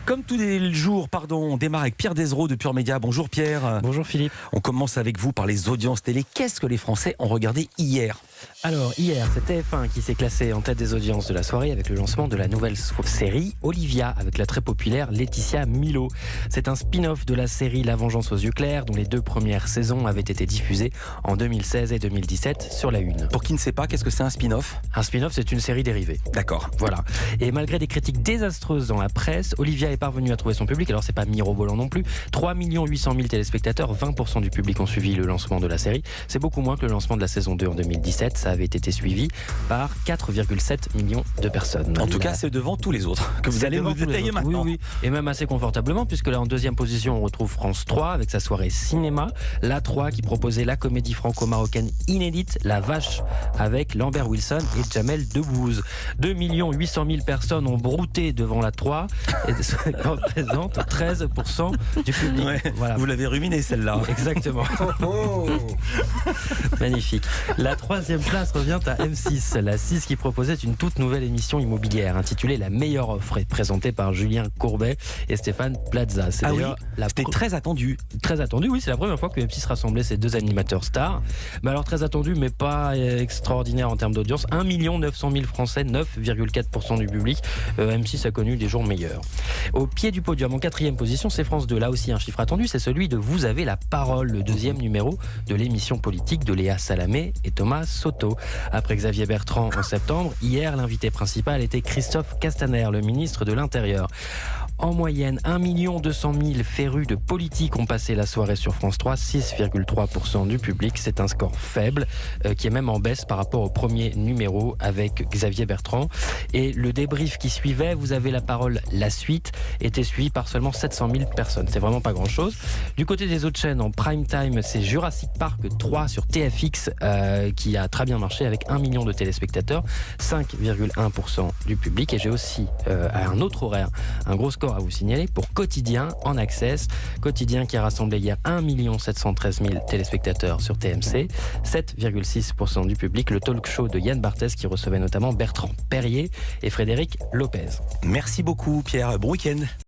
Comme tous les jours, on démarre avec Pierre Desraux de Pure Média. Bonjour Pierre. Bonjour Philippe. On commence avec vous par les audiences télé. Qu'est-ce que les Français ont regardé hier ? Alors hier, c'est TF1 qui s'est classé en tête des audiences de la soirée avec le lancement de la nouvelle série Olivia avec la très populaire Laetitia Milo. C'est un spin-off de la série La Vengeance aux yeux clairs dont les 2 premières saisons avaient été diffusées en 2016 et 2017 sur la Une. Pour qui ne sait pas, qu'est-ce que c'est un spin-off ? Un spin-off, c'est une série dérivée. D'accord. Voilà. Et malgré des critiques désastreuses dans la presse, Olivia est parvenue à trouver son public. Alors c'est pas mirobolant non plus. 3 800 000 téléspectateurs, 20% du public ont suivi le lancement de la série. C'est beaucoup moins que le lancement de la saison 2 en 2017. Ça avait été suivi par 4,7 millions de personnes. En tout cas, c'est devant tous les autres que vous allez nous détailler maintenant. Oui. Et même assez confortablement, puisque là en deuxième position, on retrouve France 3 avec sa soirée cinéma. La 3 qui proposait la comédie franco-marocaine inédite, La Vache, avec Lambert Wilson et Jamel Debbouze. 2 800 000 personnes ont brouté devant la 3 et ça représente 13% du public. Ouais, voilà. Vous l'avez ruminé celle-là. Exactement. Magnifique. La 3e place revient à M6, la 6 qui proposait une toute nouvelle émission immobilière intitulée La meilleure offre, présentée par Julien Courbet et Stéphane Plaza. C'est c'était très attendu. Très attendu, oui, c'est la première fois que M6 rassemblait ces 2 animateurs stars. Mais alors très attendu, mais pas extraordinaire en termes d'audience. 1 900 000 Français, 9,4% du public. M6 a connu des jours meilleurs. Au pied du podium, en 4e position, c'est France 2. Là aussi, un chiffre attendu, c'est celui de Vous avez la parole, le 2e numéro de l'émission politique de Léa Salamé et Thomas Soto. Après Xavier Bertrand en septembre, hier, l'invité principal était Christophe Castaner, le ministre de l'Intérieur. En moyenne, 1 200 000 férus de politique ont passé la soirée sur France 3, 6,3% du public. C'est un score faible qui est même en baisse par rapport au premier numéro avec Xavier Bertrand. Et le débrief qui suivait, Vous avez la parole, la suite, était suivi par seulement 700 000 personnes. C'est vraiment pas grand-chose. Du côté des autres chaînes, en prime time, c'est Jurassic Park 3 sur TFX qui a très bien marché avec 1 million de téléspectateurs, 5,1% du public. Et j'ai aussi, à un autre horaire, un gros score à vous signaler pour Quotidien en access. Quotidien qui a rassemblé hier 1 713 000 téléspectateurs sur TMC, 7,6% du public. Le talk show de Yann Barthès qui recevait notamment Bertrand Perrier et Frédéric Lopez. Merci beaucoup Pierre, bon week-end.